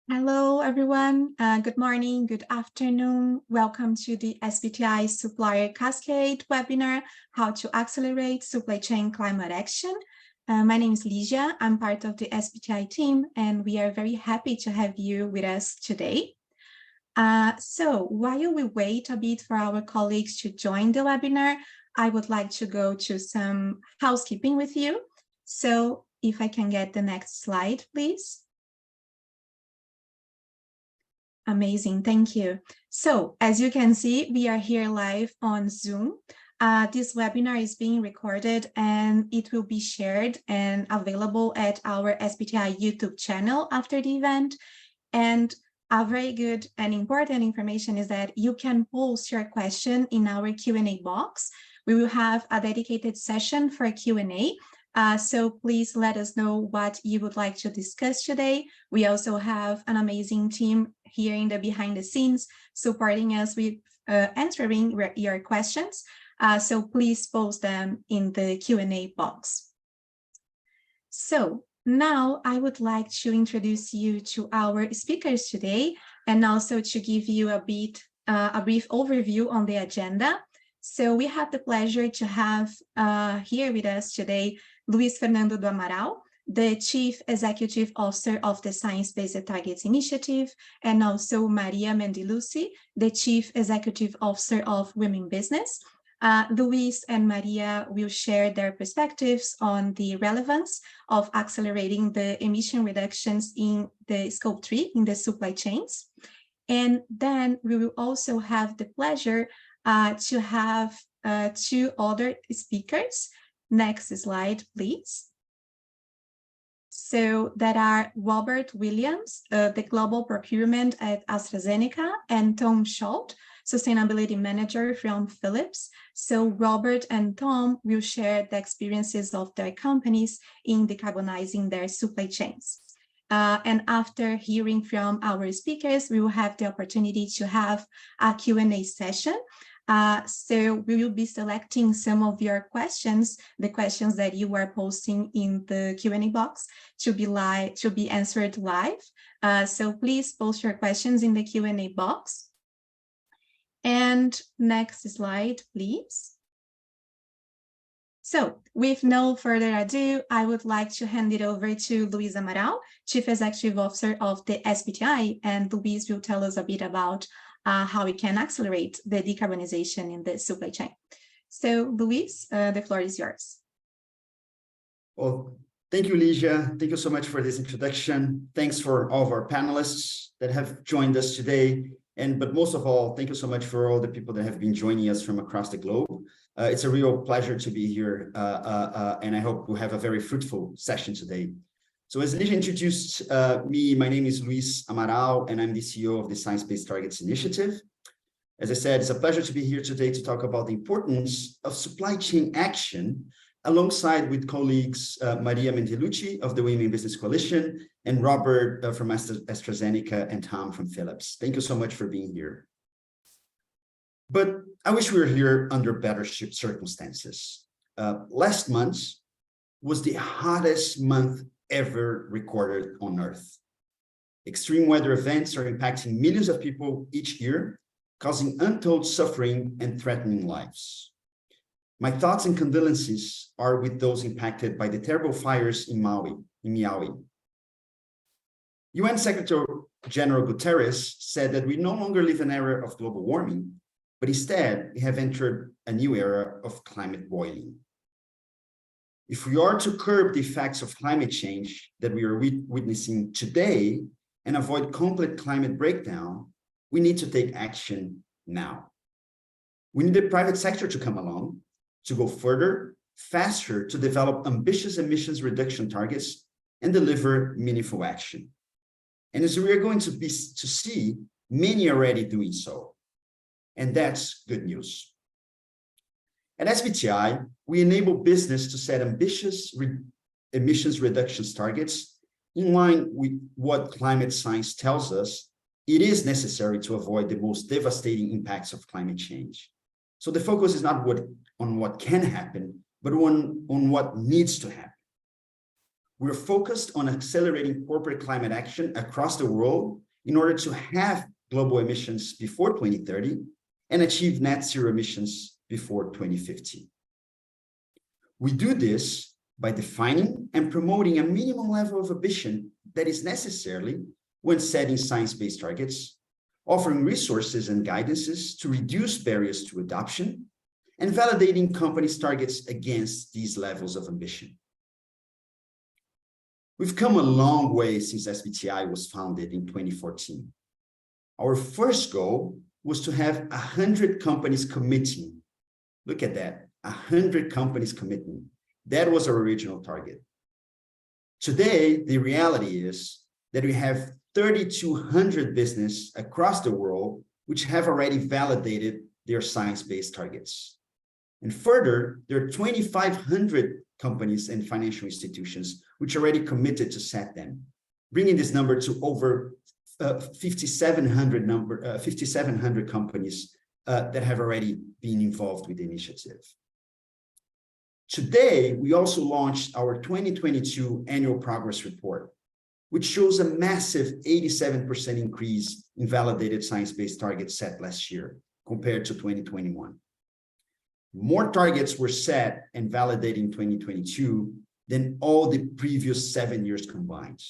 Hello, everyone. Good morning, good afternoon. Welcome to the SBTi Supplier Cascade webinar, How to Accelerate Supply Chain Climate Action. My name is Ligia. I'm part of the SBTi team, and we are very happy to have you with us today. So while we wait a bit for our colleagues to join the webinar, I would like to go to some housekeeping with you. So if I can get the next slide, please. Amazing, thank you. So as you can see, we are here live on Zoom. This webinar is being recorded and it will be shared and available at our SBTi YouTube channel after the event. And a very good and important information is that you can post your question in our Q&A box. We will have a dedicated session for Q&A. So please let us know what you would like to discuss today. We also have an amazing team here in the behind the scenes supporting us with answering your questions. So please post them in the Q&A box. So now I would like to introduce you to our speakers today and also to give you a brief overview on the agenda. So we have the pleasure to have here with us today Luis Fernando do Amaral, the Chief Executive Officer of the Science Based Targets Initiative, and also Maria Mendilucci, the Chief Executive Officer of Women Business. Luis and Maria will share their perspectives on the relevance of accelerating the emission reductions in the Scope 3 in the supply chains. And then we will also have the pleasure to have two other speakers. Next slide, please. So that are Robert Williams, the Global Procurement at AstraZeneca, and Tom Schultz, Sustainability Manager from Philips. So Robert and Tom will share the experiences of their companies in decarbonizing their supply chains. And after hearing from our speakers, we will have the opportunity to have a Q&A session. So we will be selecting some of your questions, the questions that you are posting in the Q&A box to be answered live. So please post your questions in the Q&A box. And next slide, please. So with no further ado, I would like to hand it over to Luis Amaral, Chief Executive Officer of the SBTi, and Luis will tell us a bit about how we can accelerate the decarbonization in the supply chain. So, Luis, the floor is yours. Well, thank you, Ligia. Thank you so much for this introduction. Thanks for all of our panelists that have joined us today. But most of all, thank you so much for all the people that have been joining us from across the globe. It's a real pleasure to be here, and I hope we'll have a very fruitful session today. So as Ligia introduced me, my name is Luis Amaral, and I'm the CEO of the Science Based Targets Initiative. As I said, it's a pleasure to be here today to talk about the importance of supply chain action, alongside with colleagues Maria Mendilucci of the Women Business Coalition and Robert from AstraZeneca and Tom from Philips. Thank you so much for being here. But I wish we were here under better circumstances. Last month was the hottest month ever recorded on Earth. Extreme weather events are impacting millions of people each year, causing untold suffering and threatening lives. My thoughts and condolences are with those impacted by the terrible fires in Maui. UN Secretary General Guterres said that we no longer live in an era of global warming, but instead we have entered a new era of climate boiling. If we are to curb the effects of climate change that we are witnessing today and avoid complete climate breakdown, we need to take action now. We need the private sector to come along, to go further, faster, to develop ambitious emissions reduction targets and deliver meaningful action. And as we are going to see, many are already doing so. And that's good news. At SBTi, we enable business to set ambitious emissions reductions targets in line with what climate science tells us it is necessary to avoid the most devastating impacts of climate change. So the focus is not on what can happen, but on what needs to happen. We're focused on accelerating corporate climate action across the world in order to have global emissions before 2030 and achieve net zero emissions before 2050. We do this by defining and promoting a minimum level of ambition that is necessary when setting science-based targets, offering resources and guidances to reduce barriers to adoption, and validating companies' targets against these levels of ambition. We've come a long way since SBTi was founded in 2014. Our first goal was to have 100 companies committing. Look at that, 100 companies committing. That was our original target. Today, the reality is that we have 3,200 businesses across the world which have already validated their science-based targets. And further, there are 2,500 companies and financial institutions which already committed to set them, bringing this number to over 5,700 companies that have already been involved with the initiative. Today, we also launched our 2022 annual progress report, which shows a massive 87% increase in validated science-based targets set last year compared to 2021. More targets were set and validated in 2022 than all the previous 7 years combined.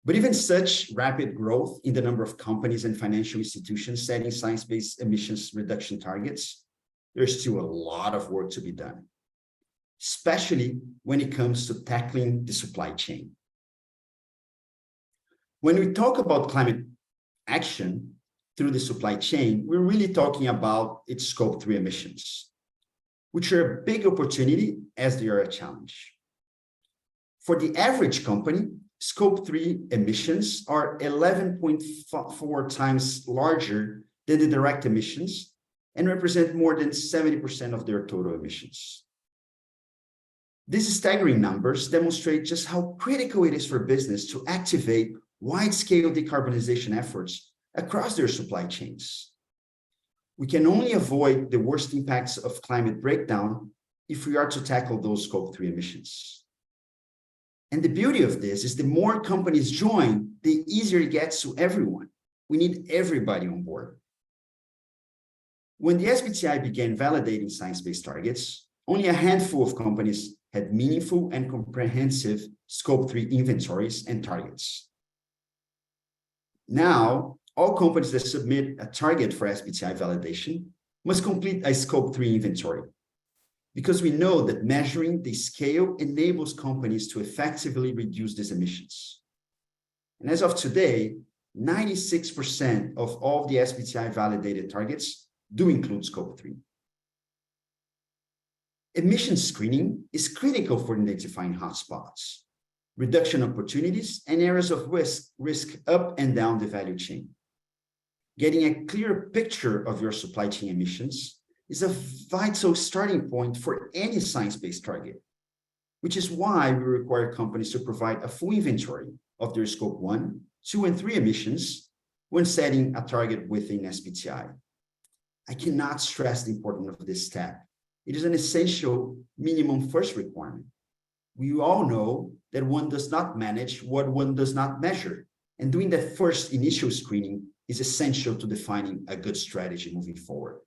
But even such rapid growth in the number of companies and financial institutions setting science-based emissions reduction targets, there's still a lot of work to be done, especially when it comes to tackling the supply chain. When we talk about climate action through the supply chain, we're really talking about its Scope 3 emissions, which are a big opportunity as they are a challenge. For the average company, Scope 3 emissions are 11.4 times larger than the direct emissions and represent more than 70% of their total emissions. These staggering numbers demonstrate just how critical it is for business to activate wide-scale decarbonization efforts across their supply chains. We can only avoid the worst impacts of climate breakdown if we are to tackle those Scope 3 emissions. And the beauty of this is the more companies join, the easier it gets to everyone. We need everybody on board. When the SBTi began validating science-based targets, only a handful of companies had meaningful and comprehensive Scope 3 inventories and targets. Now, all companies that submit a target for SBTi validation must complete a Scope 3 inventory, because we know that measuring the scale enables companies to effectively reduce these emissions. And as of today, 96% of all the SBTi validated targets do include Scope 3. Emission screening is critical for identifying hotspots, reduction opportunities, and areas of risk up and down the value chain. Getting a clear picture of your supply chain emissions is a vital starting point for any science-based target, which is why we require companies to provide a full inventory of their Scope 1, 2, and 3 emissions when setting a target within SBTi. I cannot stress the importance of this step. It is an essential minimum first requirement. We all know that one does not manage what one does not measure, and doing that first initial screening is essential to defining a good strategy moving forward.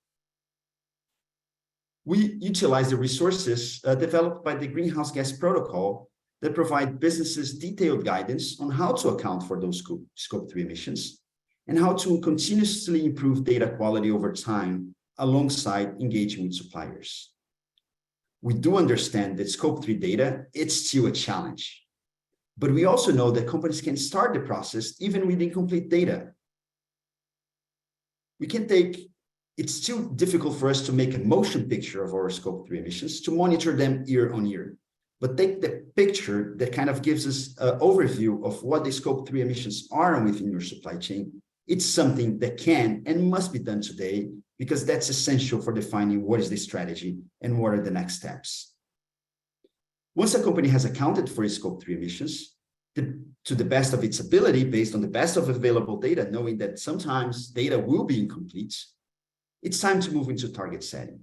We utilize the resources developed by the Greenhouse Gas Protocol that provide businesses detailed guidance on how to account for those Scope 3 emissions and how to continuously improve data quality over time alongside engaging with suppliers. We do understand that Scope 3 data, it's still a challenge, but we also know that companies can start the process even with incomplete data. It's still difficult for us to make a motion picture of our Scope 3 emissions to monitor them year on year, but take the picture that kind of gives us an overview of what the Scope 3 emissions are within your supply chain. It's something that can and must be done today, because that's essential for defining what is the strategy and what are the next steps. Once a company has accounted for its Scope 3 emissions, to the best of its ability, based on the best of available data, knowing that sometimes data will be incomplete, it's time to move into target setting.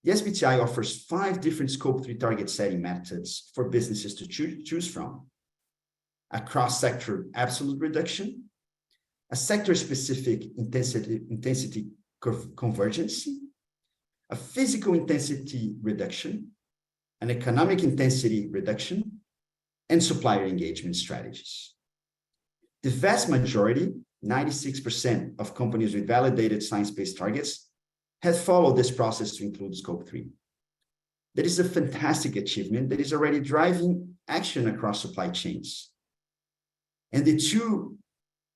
The SBTi offers 5 different Scope 3 target setting methods for businesses to choose from: a cross-sector absolute reduction, a sector-specific intensity convergence, a physical intensity reduction, an economic intensity reduction, and supplier engagement strategies. The vast majority, 96% of companies with validated science-based targets, have followed this process to include Scope 3. That is a fantastic achievement that is already driving action across supply chains. And the two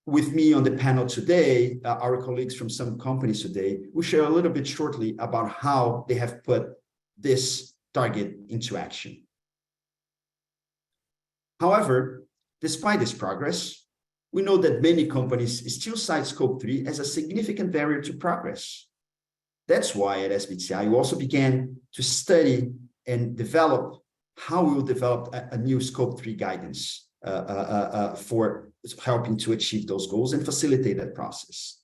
with me on the panel today, our colleagues from some companies today, will share a little bit shortly about how they have put this target into action. However, despite this progress, we know that many companies still cite Scope 3 as a significant barrier to progress. That's why at SBTi, we also began to study and develop how we will develop a new Scope 3 guidance for helping to achieve those goals and facilitate that process.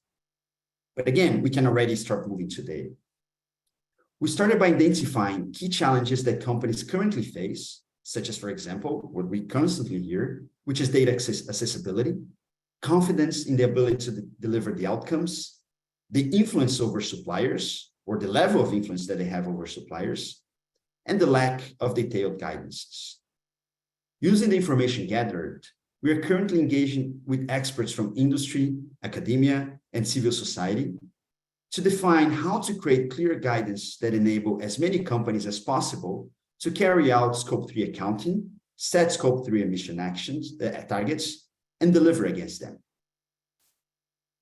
But again, we can already start moving today. We started by identifying key challenges that companies currently face, such as, for example, what we constantly hear, which is data accessibility, confidence in the ability to deliver the outcomes, the influence over suppliers, or the level of influence that they have over suppliers, and the lack of detailed guidances. Using the information gathered, we are currently engaging with experts from industry, academia, and civil society to define how to create clear guidance that enable as many companies as possible to carry out Scope 3 accounting, set Scope 3 emission actions, targets, and deliver against them.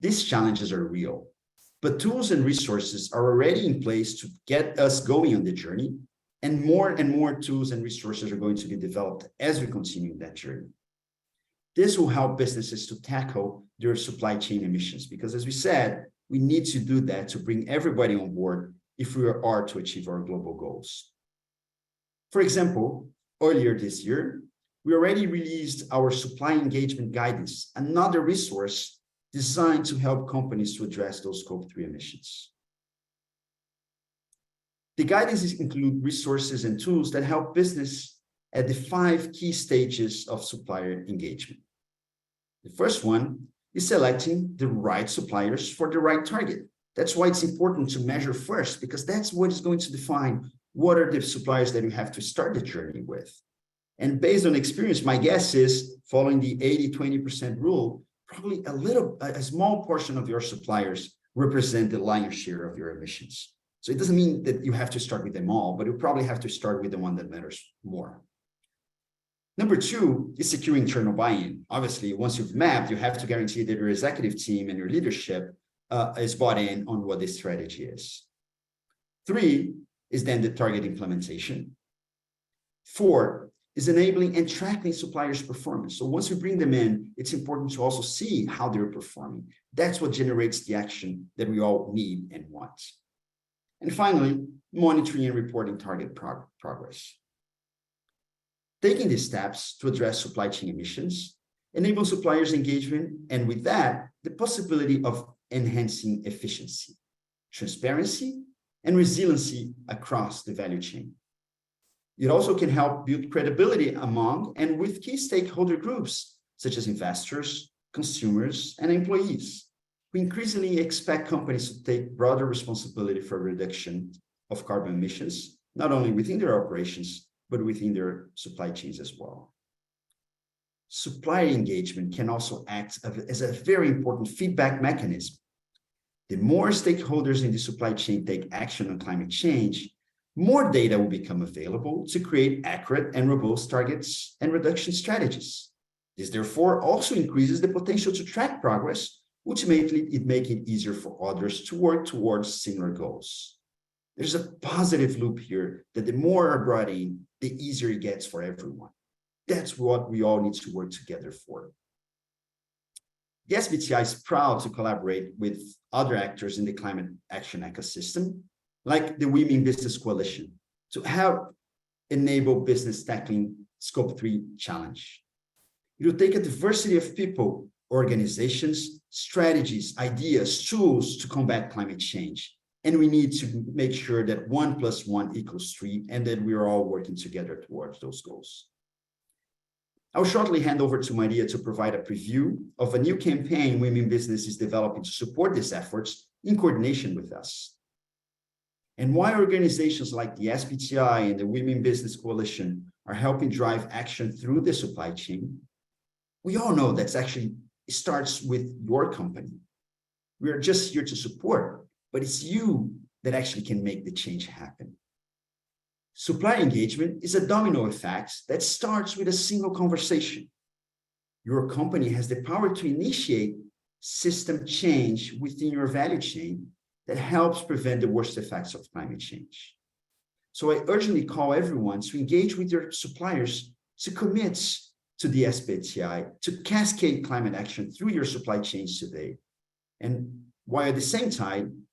These challenges are real, but tools and resources are already in place to get us going on the journey, and more tools and resources are going to be developed as we continue that journey. This will help businesses to tackle their supply chain emissions, because as we said, we need to do that to bring everybody on board if we are to achieve our global goals. For example, earlier this year, we already released our supply engagement guidance, another resource designed to help companies to address those Scope 3 emissions. The guidances include resources and tools that help business at the 5 key stages of supplier engagement. The first one is selecting the right suppliers for the right target. That's why it's important to measure first, because that's what is going to define what are the suppliers that you have to start the journey with. And based on experience, my guess is, following the 80-20% rule, probably a small portion of your suppliers represent the lion's share of your emissions. So it doesn't mean that you have to start with them all, but you probably have to start with the one that matters more. Number 2 is securing internal buy-in. Obviously, once you've mapped, you have to guarantee that your executive team and your leadership is bought in on what this strategy is. 3 is then the target implementation. 4 is enabling and tracking suppliers' performance. So once you bring them in, it's important to also see how they're performing. That's what generates the action that we all need and want. And finally, monitoring and reporting target progress. Taking these steps to address supply chain emissions enables suppliers' engagement, and with that, the possibility of enhancing efficiency, transparency, and resiliency across the value chain. It also can help build credibility among and with key stakeholder groups, such as investors, consumers, and employees, who increasingly expect companies to take broader responsibility for reduction of carbon emissions, not only within their operations, but within their supply chains as well. Supplier engagement can also act as a very important feedback mechanism. The more stakeholders in the supply chain take action on climate change, more data will become available to create accurate and robust targets and reduction strategies. This therefore also increases the potential to track progress, ultimately it making it easier for others to work towards similar goals. There's a positive loop here that the more are brought in, the easier it gets for everyone. That's what we all need to work together for. The SBTi is proud to collaborate with other actors in the climate action ecosystem, like the Women Business Coalition, to help enable business tackling Scope 3 challenge. It will take a diversity of people, organizations, strategies, ideas, tools to combat climate change, And we need to make sure that 1 + 1 = 3, and that we are all working together towards those goals. I'll shortly hand over to Maria to provide a preview of a new campaign Women Business is developing to support these efforts in coordination with us. And why organizations like the SBTi and the Women Business Coalition are helping drive action through the supply chain, we all know that actually starts with your company. We are just here to support, but it's you that actually can make the change happen. Supplier engagement is a domino effect that starts with a single conversation. Your company has the power to initiate system change within your value chain that helps prevent the worst effects of climate change. So I urgently call everyone to engage with your suppliers to commit to the SBTi, to cascade climate action through your supply chains today, and while at the same time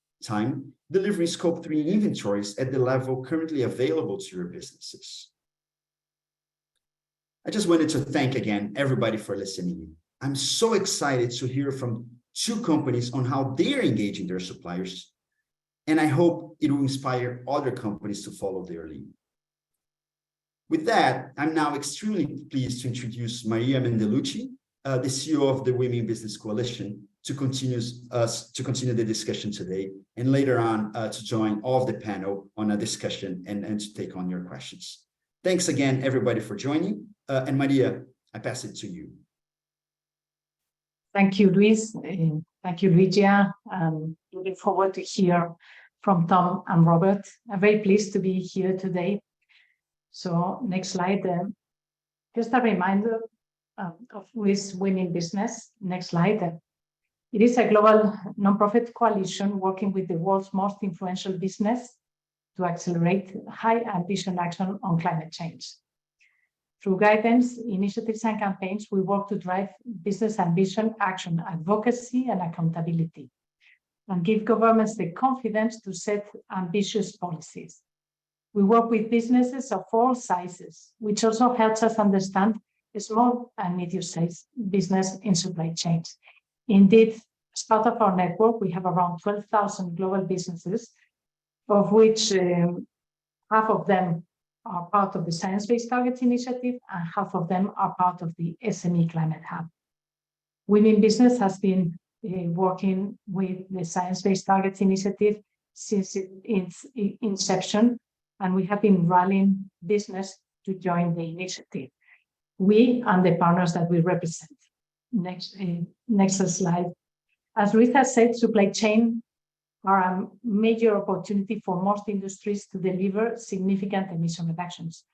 delivering Scope 3 inventories at the level currently available to your businesses. I just wanted to thank again everybody for listening. I'm so excited to hear from 2 companies on how they're engaging their suppliers, and I hope it will inspire other companies to follow their lead. With that, I'm now extremely pleased to introduce Maria Mendelucci, the CEO of the Women Business Coalition, to continue the discussion today, and later on to join all of the panel on a discussion and to take on your questions. Thanks again, everybody, for joining. And Maria, I pass it to you. Thank you, Luis. Thank you, Luigia. Looking forward to hear from Tom and Robert. I'm very pleased to be here today. So next slide. Just a reminder of who is Women Business. Next slide. It is a global nonprofit coalition working with the world's most influential business to accelerate high ambition action on climate change. Through guidance, initiatives, and campaigns, we work to drive business ambition, action, advocacy, and accountability, and give governments the confidence to set ambitious policies. We work with businesses of all sizes, which also helps us understand small and medium-sized business in supply chains. Indeed, as part of our network, we have around 12,000 global businesses, of which half of them are part of the Science Based Targets initiative, and half of them are part of the SME Climate Hub. Women Business has been working with the Science Based Targets initiative since its inception, and we have been rallying business to join the initiative. We and the partners that we represent. Next slide. As Ruth has said, supply chain are a major opportunity for most industries to deliver significant emission reductions.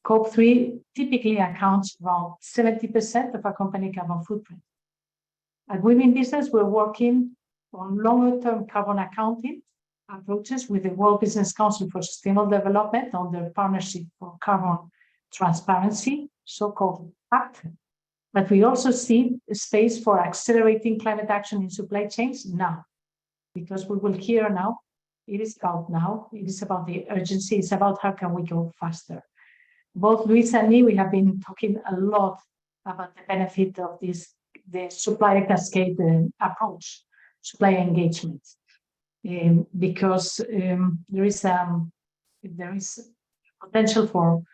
Scope 3 typically accounts for around 70% of a company carbon footprint. At Women Business, we're working on longer-term carbon accounting approaches with the World Business Council for Sustainable Development on their Partnership for Carbon Transparency, so-called PACT. But we also see space for accelerating climate action in supply chains now, because we will hear now, it is about the urgency, it's about how can we go faster. Both Luis and me, we have been talking a lot about the benefit of the Supplier Cascade approach, supplier engagement, because there is potential for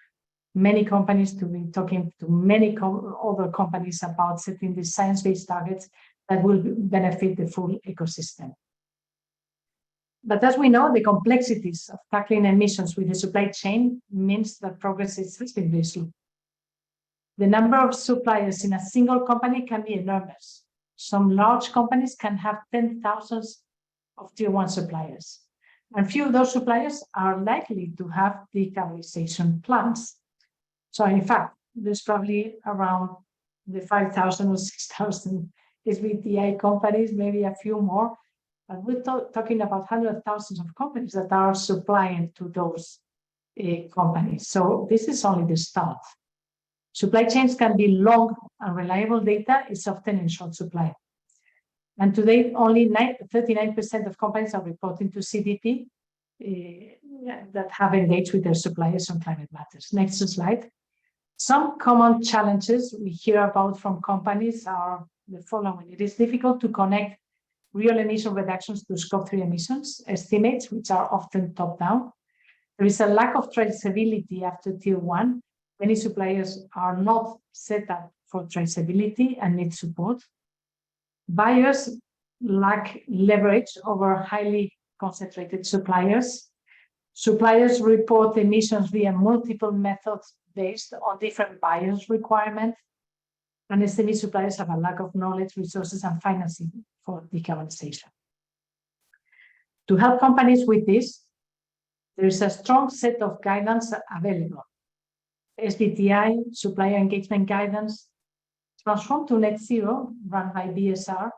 many companies to be talking to many other companies about setting these science-based targets that will benefit the full ecosystem. But as we know, the complexities of tackling emissions with the supply chain means that progress has been very slow. The number of suppliers in a single company can be enormous. Some large companies can have 10,000 of tier 1 suppliers, and few of those suppliers are likely to have decarbonization plans. So in fact, there's probably around the 5,000 or 6,000 SBTi companies, maybe a few more, but we're talking about hundreds of thousands of companies that are supplying to those companies. So this is only the start. Supply chains can be long, and reliable data is often in short supply. And today, only 39% of companies are reporting to CDP that have engaged with their suppliers on climate matters. Next slide. Some common challenges we hear about from companies are the following. It is difficult to connect real emission reductions to Scope 3 emissions estimates, which are often top-down. There is a lack of traceability after Tier 1. Many suppliers are not set up for traceability and need support. Buyers lack leverage over highly concentrated suppliers. Suppliers report emissions via multiple methods based on different buyers' requirements. And SME suppliers have a lack of knowledge, resources, and financing for decarbonization. To help companies with this, there is a strong set of guidance available. SBTi, Supplier Engagement Guidance, Transform to Net Zero, run by BSR,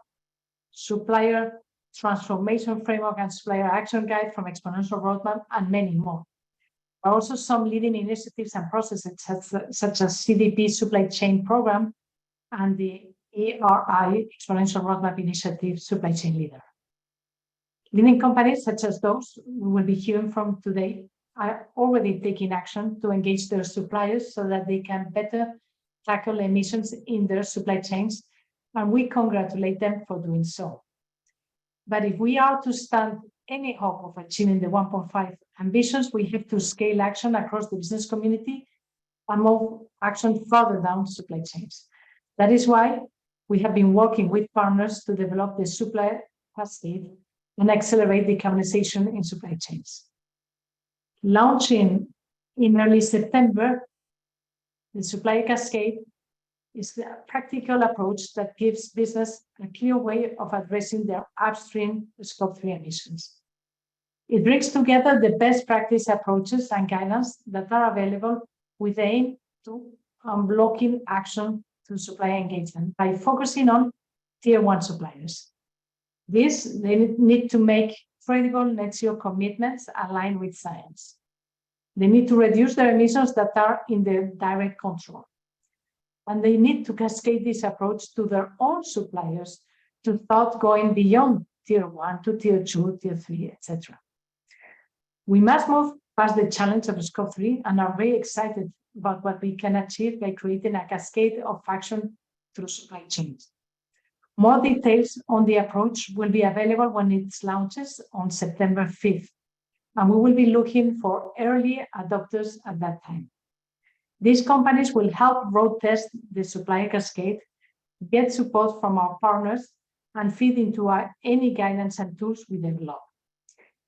Supplier Transformation Framework and Supplier Action Guide from Exponential Roadmap, and many more. There are also some leading initiatives and processes such as CDP Supply Chain Program and the ERI Exponential Roadmap Initiative Supply Chain Leader. Leading companies such as those we will be hearing from today are already taking action to engage their suppliers so that they can better tackle emissions in their supply chains, and we congratulate them for doing so. But if we are to stand any hope of achieving the 1.5 ambitions, we have to scale action across the business community and move action further down supply chains. That is why we have been working with partners to develop the Supplier Cascade and accelerate decarbonization in supply chains. Launching in early September, the Supplier Cascade is a practical approach that gives business a clear way of addressing their upstream Scope 3 emissions. It brings together the best practice approaches and guidance that are available with the aim to unblocking action to supplier engagement by focusing on Tier 1 suppliers. They need to make credible net zero commitments aligned with science. They need to reduce their emissions that are in their direct control. And they need to cascade this approach to their own suppliers to start going beyond Tier 1 to Tier 2, Tier 3, etc. We must move past the challenge of Scope 3 and are very excited about what we can achieve by creating a cascade of action through supply chains. More details on the approach will be available when it launches on September 5th, and we will be looking for early adopters at that time. These companies will help road test the Supplier Cascade, get support from our partners, and feed into any guidance and tools we develop.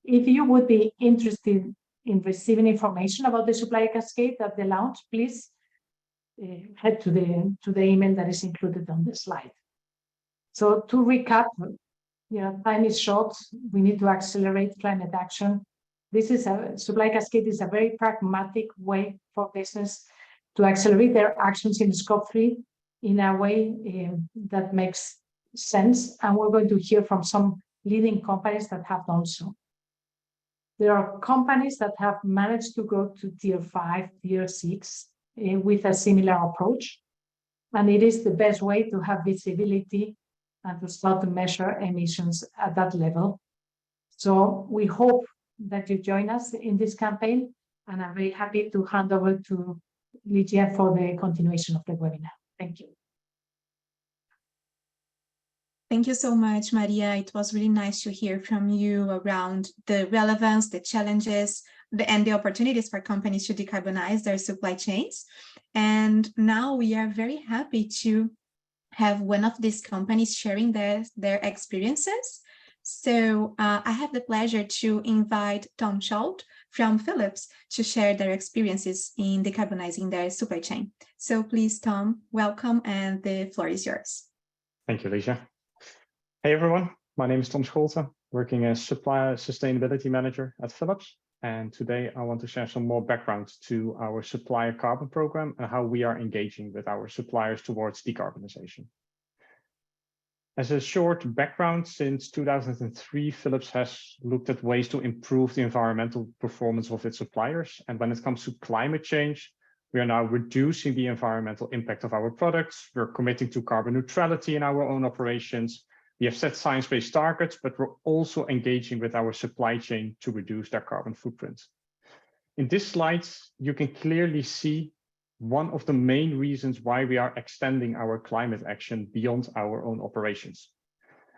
If you would be interested in receiving information about the Supplier Cascade at the launch, please head to the email that is included on the slide. So to recap, time is short. We need to accelerate climate action. Supplier Cascade is a very pragmatic way for business to accelerate their actions in Scope 3 in a way that makes sense. And we're going to hear from some leading companies that have done so. There are companies that have managed to go to Tier 5, Tier 6 with a similar approach. And it is the best way to have visibility and to start to measure emissions at that level. So we hope that you join us in this campaign, and I'm very happy to hand over to Ligia for the continuation of the webinar. Thank you. Thank you so much, Maria. It was really nice to hear from you around the relevance, the challenges, and the opportunities for companies to decarbonize their supply chains. And now we are very happy to have one of these companies sharing their experiences. So I have the pleasure to invite Tom Schultz from Philips to share their experiences in decarbonizing their supply chain. So please, Tom, welcome, and the floor is yours. Thank you, Ligia. Hey, everyone. My name is Tom Schultz, working as Supplier Sustainability Manager at Philips. And today I want to share some more background to our supplier carbon program and how we are engaging with our suppliers towards decarbonization. As a short background, since 2003, Philips has looked at ways to improve the environmental performance of its suppliers. And when it comes to climate change, we are now reducing the environmental impact of our products. We're committing to carbon neutrality in our own operations. We have set science-based targets, but we're also engaging with our supply chain to reduce their carbon footprint. In this slide, you can clearly see one of the main reasons why we are extending our climate action beyond our own operations.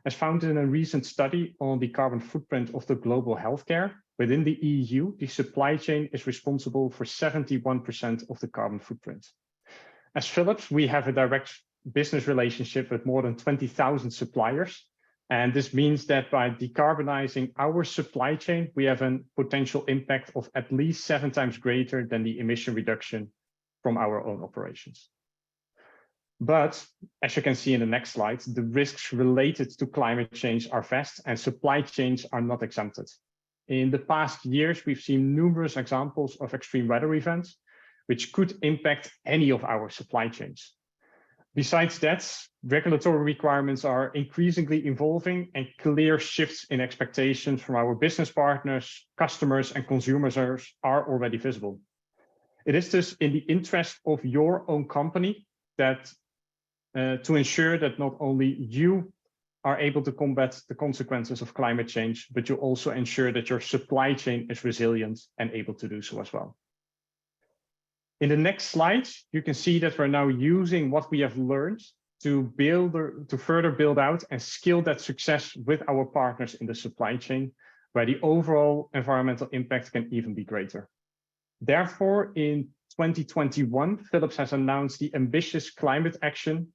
as found in a recent study on the carbon footprint of the global healthcare, within the EU, the supply chain is responsible for 71% of the carbon footprint. As Philips, we have a direct business relationship with more than 20,000 suppliers. And this means that by decarbonizing our supply chain, we have a potential impact of at least 7 times greater than the emission reduction from our own operations. But as you can see in the next slide, the risks related to climate change are vast and supply chains are not exempted. In the past years, we've seen numerous examples of extreme weather events, which could impact any of our supply chains. Besides that, regulatory requirements are increasingly evolving and clear shifts in expectations from our business partners, customers, and consumers are already visible. It is thus in the interest of your own company that to ensure that not only you are able to combat the consequences of climate change, but you also ensure that your supply chain is resilient and able to do so as well. In the next slide, you can see that we're now using what we have learned to further build out and scale that success with our partners in the supply chain, where the overall environmental impact can even be greater. Therefore, in 2021, Philips has announced the ambitious climate action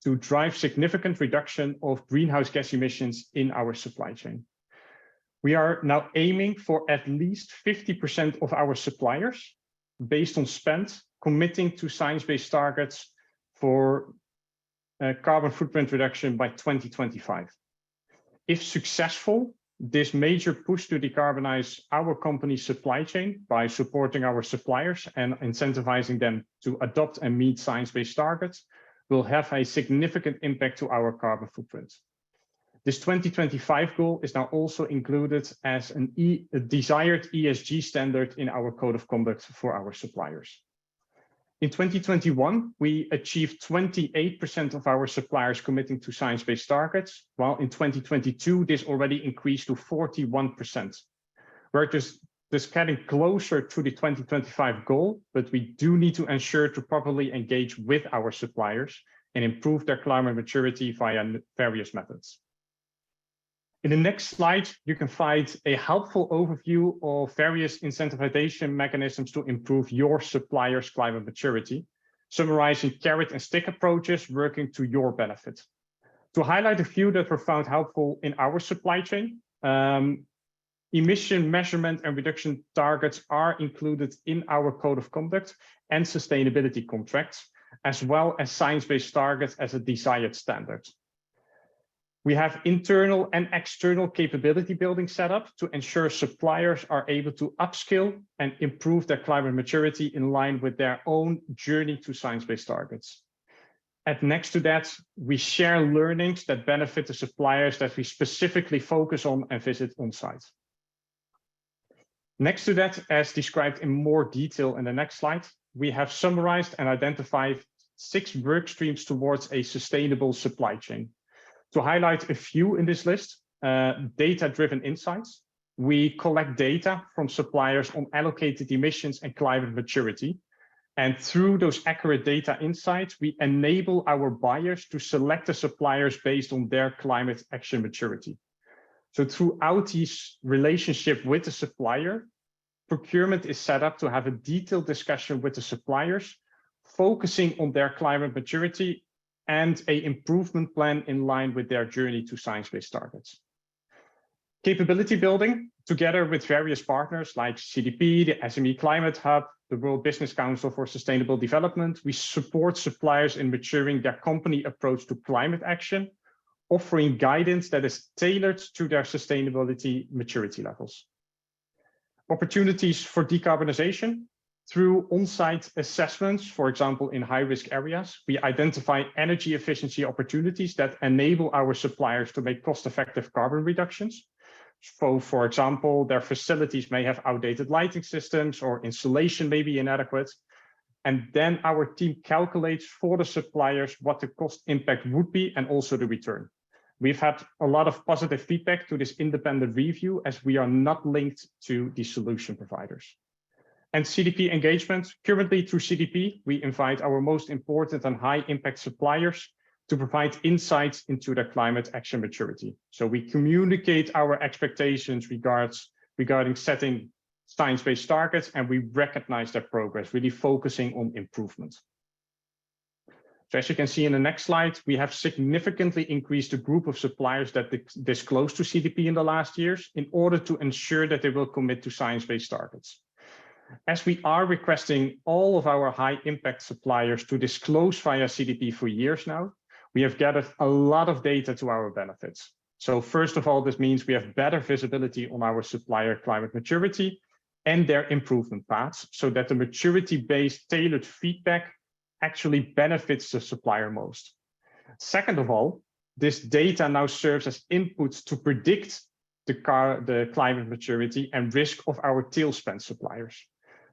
to drive significant reduction of greenhouse gas emissions in our supply chain. We are now aiming for at least 50% of our suppliers, based on spend, committing to science-based targets for carbon footprint reduction by 2025. If successful, this major push to decarbonize our company's supply chain by supporting our suppliers and incentivizing them to adopt and meet science-based targets will have a significant impact to our carbon footprint. This 2025 goal is now also included as a desired ESG standard in our code of conduct for our suppliers. In 2021, we achieved 28% of our suppliers committing to science-based targets, while in 2022, this already increased to 41%. We're just getting closer to the 2025 goal, but we do need to ensure to properly engage with our suppliers and improve their climate maturity via various methods. In the next slide, you can find a helpful overview of various incentivization mechanisms to improve your supplier's climate maturity, summarizing carrot and stick approaches working to your benefit. To highlight a few that were found helpful in our supply chain, emission measurement and reduction targets are included in our code of conduct and sustainability contracts, as well as science-based targets as a desired standard. We have internal and external capability building set up to ensure suppliers are able to upskill and improve their climate maturity in line with their own journey to science-based targets. And next to that, we share learnings that benefit the suppliers that we specifically focus on and visit on site. Next to that, as described in more detail in the next slide, we have summarized and identified 6 work streams towards a sustainable supply chain. To highlight a few in this list, data-driven insights. We collect data from suppliers on allocated emissions and climate maturity. And through those accurate data insights, we enable our buyers to select the suppliers based on their climate action maturity. So throughout this relationship with the supplier, procurement is set up to have a detailed discussion with the suppliers, focusing on their climate maturity and an improvement plan in line with their journey to science-based targets. Capability building, together with various partners like CDP, the SME Climate Hub, the World Business Council for Sustainable Development, we support suppliers in maturing their company approach to climate action, offering guidance that is tailored to their sustainability maturity levels. Opportunities for decarbonization. Through on-site assessments, for example, in high-risk areas, we identify energy efficiency opportunities that enable our suppliers to make cost-effective carbon reductions. So, for example, their facilities may have outdated lighting systems or insulation may be inadequate. And then our team calculates for the suppliers what the cost impact would be and also the return. We've had a lot of positive feedback to this independent review as we are not linked to the solution providers. And CDP engagement. Currently through CDP, we invite our most important and high impact suppliers to provide insights into their climate action maturity. So we communicate our expectations regarding setting science-based targets, and we recognize their progress, really focusing on improvement. So as you can see in the next slide, we have significantly increased the group of suppliers that disclose to CDP in the last years in order to ensure that they will commit to science-based targets. As we are requesting all of our high impact suppliers to disclose via CDP for years now, we have gathered a lot of data to our benefits. So first of all, this means we have better visibility on our supplier climate maturity and their improvement paths, so that the maturity-based tailored feedback actually benefits the supplier most. Second of all, this data now serves as inputs to predict the climate maturity and risk of our tail spend suppliers.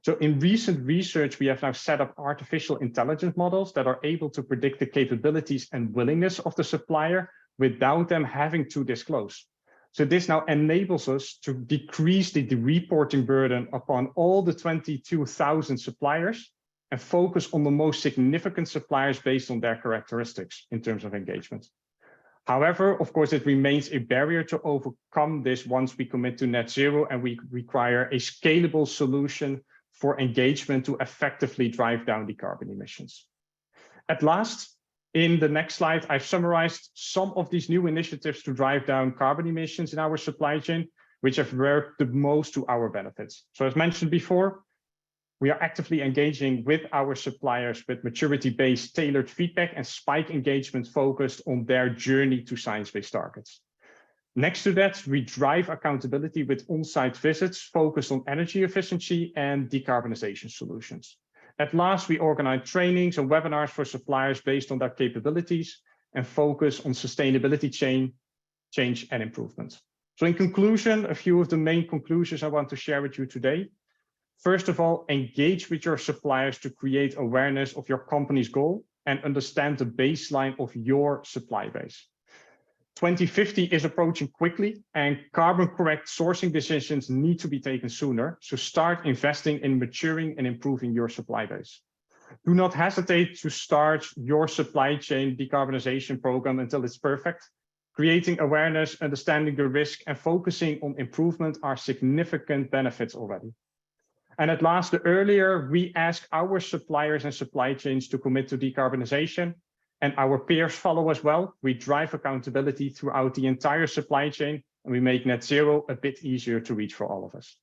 So in recent research, we have now set up artificial intelligence models that are able to predict the capabilities and willingness of the supplier without them having to disclose. So this now enables us to decrease the reporting burden upon all the 22,000 suppliers and focus on the most significant suppliers based on their characteristics in terms of engagement. However, of course, it remains a barrier to overcome this once we commit to net zero, and we require a scalable solution for engagement to effectively drive down the carbon emissions. At last, in the next slide, I've summarized some of these new initiatives to drive down carbon emissions in our supply chain, which have worked the most to our benefits. So as mentioned before, we are actively engaging with our suppliers with maturity-based tailored feedback and spike engagement focused on their journey to science-based targets. Next to that, we drive accountability with on-site visits focused on energy efficiency and decarbonization solutions. At last, we organize trainings and webinars for suppliers based on their capabilities and focus on sustainability change and improvement. So in conclusion, a few of the main conclusions I want to share with you today. First of all, engage with your suppliers to create awareness of your company's goal and understand the baseline of your supply base. 2050 is approaching quickly, and carbon correct sourcing decisions need to be taken sooner. So start investing in maturing and improving your supply base. Do not hesitate to start your supply chain decarbonization program until it's perfect. Creating awareness, understanding the risk, and focusing on improvement are significant benefits already. And at last, the earlier we ask our suppliers and supply chains to commit to decarbonization, and our peers follow as well, we drive accountability throughout the entire supply chain, and we make net zero a bit easier to reach for all of us.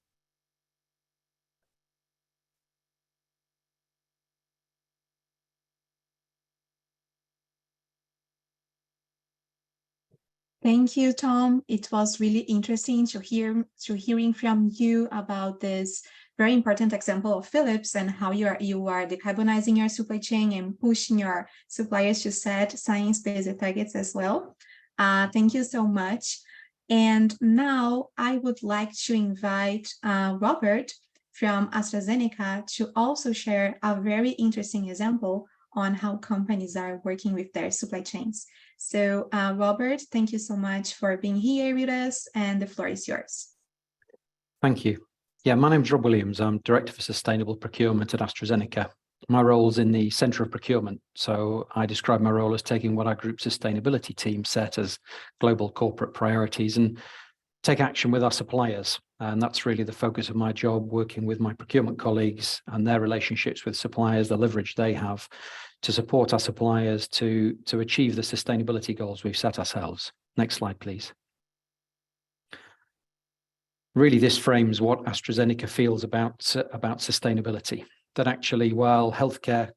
Thank you, Tom. It was really interesting to hearing from you about this very important example of Philips and how you are decarbonizing your supply chain and pushing your suppliers to set science-based targets as well. Thank you so much. And now I would like to invite Robert from AstraZeneca to also share a very interesting example on how companies are working with their supply chains. So Robert, thank you so much for being here with us, and the floor is yours. Thank you. Yeah, my name's Rob Williams. I'm Director for Sustainable Procurement at AstraZeneca. My role's in the Centre of Procurement, so I describe my role as taking what our group sustainability team set as global corporate priorities and take action with our suppliers. And that's really the focus of my job, working with my procurement colleagues and their relationships with suppliers, the leverage they have to support our suppliers to achieve the sustainability goals we've set ourselves. Next slide, please. Really, this frames what AstraZeneca feels about sustainability, that actually, while healthcare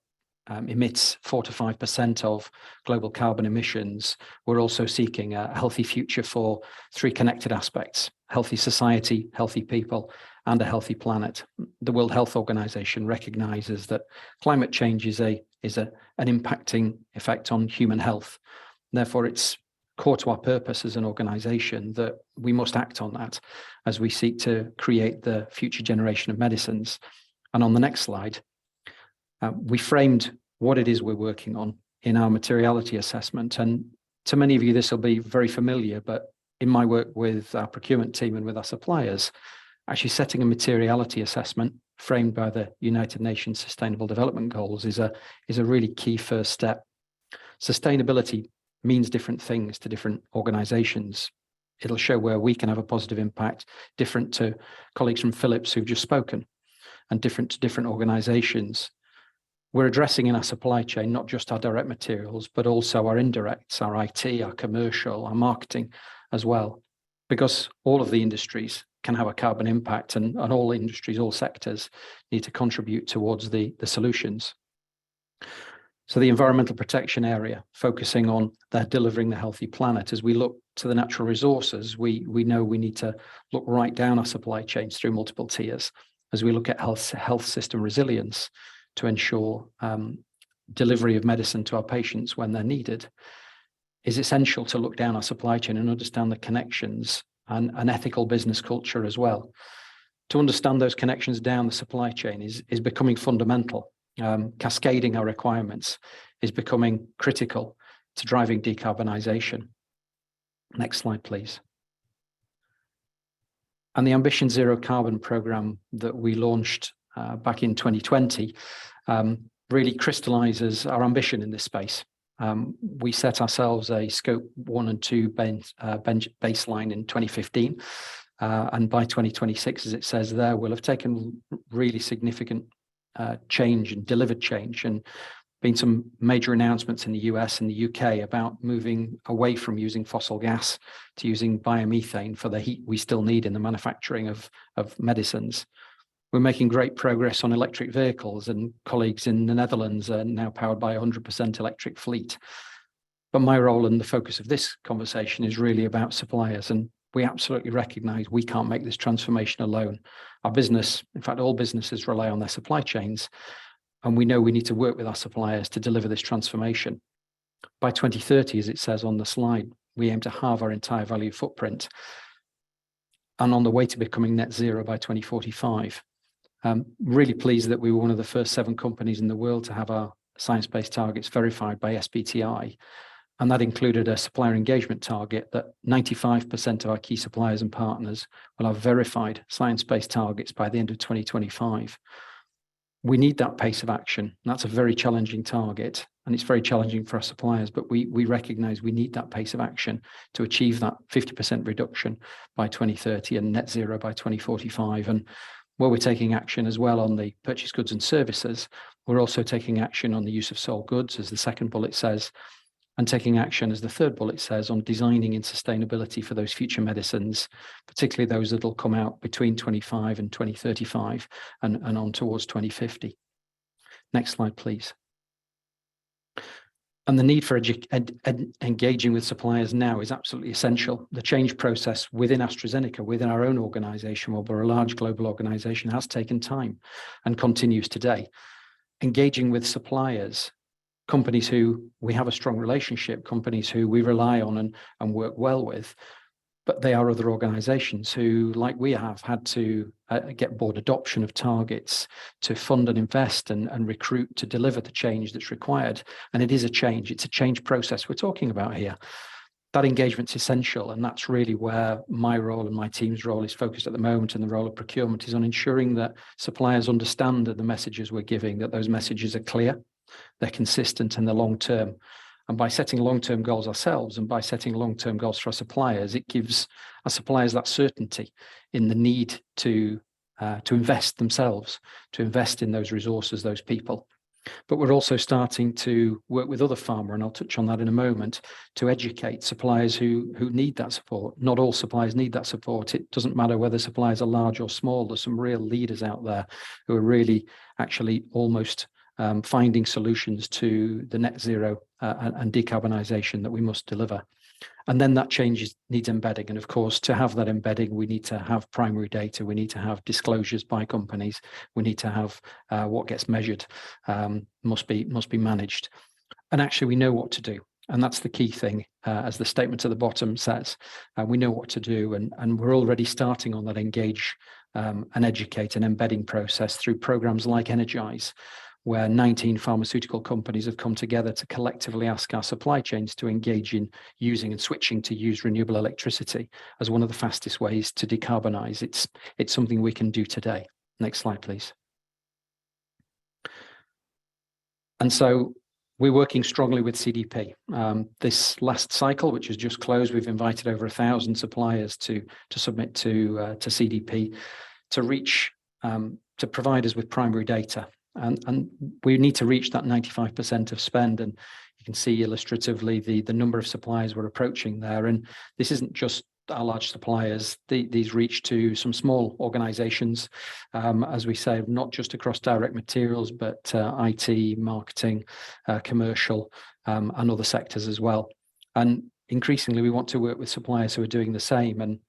emits 4 to 5% of global carbon emissions, we're also seeking a healthy future for 3 connected aspects: healthy society, healthy people, and a healthy planet. The World Health Organization recognizes that climate change is an impacting effect on human health. Therefore, it's core to our purpose as an organization that we must act on that as we seek to create the future generation of medicines. And on the next slide, we framed what it is we're working on in our materiality assessment. And to many of you, this will be very familiar, but in my work with our procurement team and with our suppliers, actually setting a materiality assessment framed by the United Nations Sustainable Development Goals is a really key first step. Sustainability means different things to different organizations. It'll show where we can have a positive impact, different to colleagues from Philips who've just spoken, and different to different organizations. We're addressing in our supply chain, not just our direct materials, but also our indirects, our IT, our commercial, our marketing as well, because all of the industries can have a carbon impact, and all industries, all sectors need to contribute towards the solutions. So the environmental protection area, focusing on that delivering the healthy planet. As we look to the natural resources, we know we need to look right down our supply chains through multiple tiers. As we look at health system resilience to ensure delivery of medicine to our patients when they're needed, is essential to look down our supply chain and understand the connections and an ethical business culture as well. To understand those connections down the supply chain is becoming fundamental. Cascading our requirements is becoming critical to driving decarbonisation. Next slide, please. And the Ambition Zero Carbon programme that we launched back in 2020 really crystallises our ambition in this space. We set ourselves a scope 1 and 2 baseline in 2015. And by 2026, as it says there, we'll have taken really significant change and delivered change, and been some major announcements in the US and the UK about moving away from using fossil gas to using biomethane for the heat we still need in the manufacturing of medicines. We're making great progress on electric vehicles, and colleagues in the Netherlands are now powered by 100% electric fleet. But my role and the focus of this conversation is really about suppliers, and we absolutely recognise we can't make this transformation alone. Our business, in fact, all businesses rely on their supply chains, and we know we need to work with our suppliers to deliver this transformation. By 2030, as it says on the slide, we aim to halve our entire value footprint, and on the way to becoming net zero by 2045. Really pleased that we were one of the first 7 companies in the world to have our science-based targets verified by SBTi. And that included a supplier engagement target that 95% of our key suppliers and partners will have verified science-based targets by the end of 2025. We need that pace of action. That's a very challenging target, and it's very challenging for our suppliers, but we recognise we need that pace of action to achieve that 50% reduction by 2030 and net zero by 2045. And where we're taking action as well on the purchase goods and services, we're also taking action on the use of sold goods, as the second bullet says, and taking action, as the third bullet says, on designing in sustainability for those future medicines, particularly those that will come out between 25 and 2035 and on towards 2050. Next slide, please. And the need for engaging with suppliers now is absolutely essential. The change process within AstraZeneca, within our own organisation, well, we're a large global organisation, has taken time and continues today. Engaging with suppliers, companies who we have a strong relationship, companies who we rely on and work well with, but they are other organizations who, like we have, had to get board adoption of targets, to fund and invest and recruit to deliver the change that's required. And it is a change. It's a change process we're talking about here. That engagement's essential, and that's really where my role and my team's role is focused at the moment, and the role of procurement is on ensuring that suppliers understand that the messages we're giving, that those messages are clear, they're consistent, and they're long-term. And by setting long-term goals ourselves and by setting long-term goals for our suppliers, it gives our suppliers that certainty in the need to invest themselves, to invest in those resources, those people. But we're also starting to work with other pharma, and I'll touch on that in a moment, to educate suppliers who need that support. Not all suppliers need that support. It doesn't matter whether suppliers are large or small. There's some real leaders out there who are really actually almost finding solutions to the net zero and decarbonisation that we must deliver. And then that change needs embedding. And of course, to have that embedding, we need to have primary data. We need to have disclosures by companies. We need to have what gets measured must be managed. And actually, we know what to do. And that's the key thing, as the statement at the bottom says. We know what to do, and we're already starting on that engage and educate and embedding process through programs like Energize, where 19 pharmaceutical companies have come together to collectively ask our supply chains to engage in using and switching to use renewable electricity as one of the fastest ways to decarbonise. It's something we can do today. Next slide, please. And so we're working strongly with CDP. This last cycle, which has just closed, we've invited over 1,000 suppliers to submit to CDP to reach to provide us with primary data, and we need to reach that 95% of spend. And you can see illustratively the number of suppliers we're approaching there. And this isn't just our large suppliers; these reach to some small organisations, as we say, not just across direct materials, but IT, marketing, commercial, and other sectors as well. And increasingly, we want to work with suppliers who are doing the same. And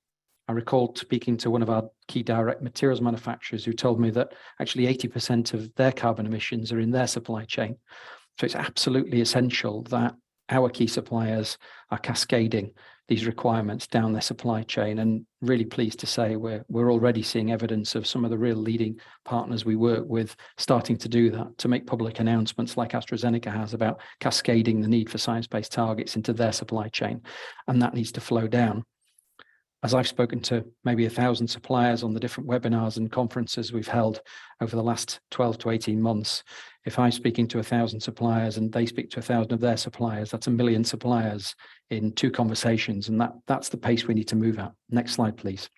I recall speaking to one of our key direct materials manufacturers who told me that actually 80% of their carbon emissions are in their supply chain. So it's absolutely essential that our key suppliers are cascading these requirements down their supply chain. And really pleased to say we're already seeing evidence of some of the real leading partners we work with starting to do that, to make public announcements like AstraZeneca has about cascading the need for science-based targets into their supply chain. And that needs to flow down. As I've spoken to maybe 1,000 suppliers on the different webinars and conferences we've held over the last 12 to 18 months, if I'm speaking to 1,000 suppliers and they speak to 1,000 of their suppliers, that's 1 million suppliers in 2 conversations. And that's the pace we need to move at. Next slide, please.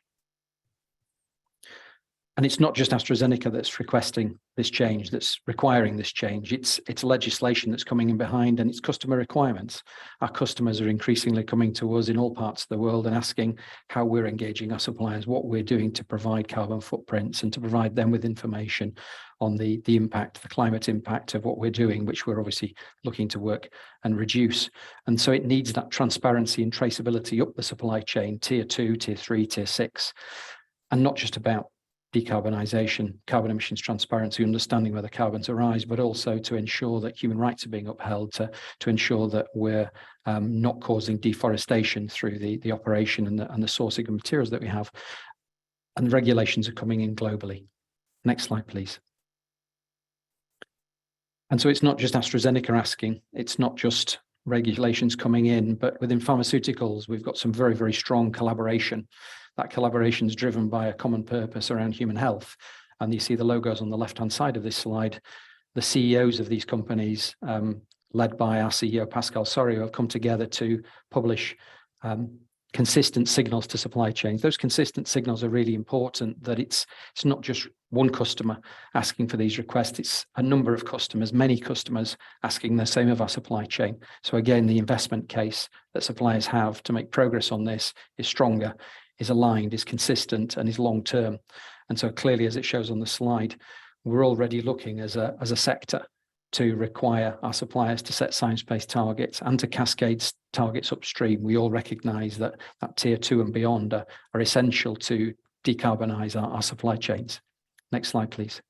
And it's not just AstraZeneca that's requesting this change, that's requiring this change. It's legislation that's coming in behind, and it's customer requirements. Our customers are increasingly coming to us in all parts of the world and asking how we're engaging our suppliers, what we're doing to provide carbon footprints and to provide them with information on the impact, the climate impact of what we're doing, which we're obviously looking to work and reduce. And so it needs that transparency and traceability up the supply chain, tier 2, tier 3, tier 6, and not just about decarbonisation, carbon emissions transparency, understanding where the carbons arise, but also to ensure that human rights are being upheld, to ensure that we're not causing deforestation through the operation and the sourcing of materials that we have. And regulations are coming in globally. Next slide, please. And so it's not just AstraZeneca asking, it's not just regulations coming in, but within pharmaceuticals, we've got some very, very strong collaboration. That collaboration is driven by a common purpose around human health. And you see the logos on the left-hand side of this slide. The CEOs of these companies, led by our CEO, Pascal Soriot, have come together to publish consistent signals to supply chains. Those consistent signals are really important, that it's not just one customer asking for these requests, it's a number of customers, many customers asking the same of our supply chain. So again, the investment case that suppliers have to make progress on this is stronger, is aligned, is consistent, and is long-term. And so clearly, as it shows on the slide, we're already looking as a sector to require our suppliers to set science-based targets and to cascade targets upstream. We all recognise that tier 2 and beyond are essential to decarbonise our supply chains. Next slide, please.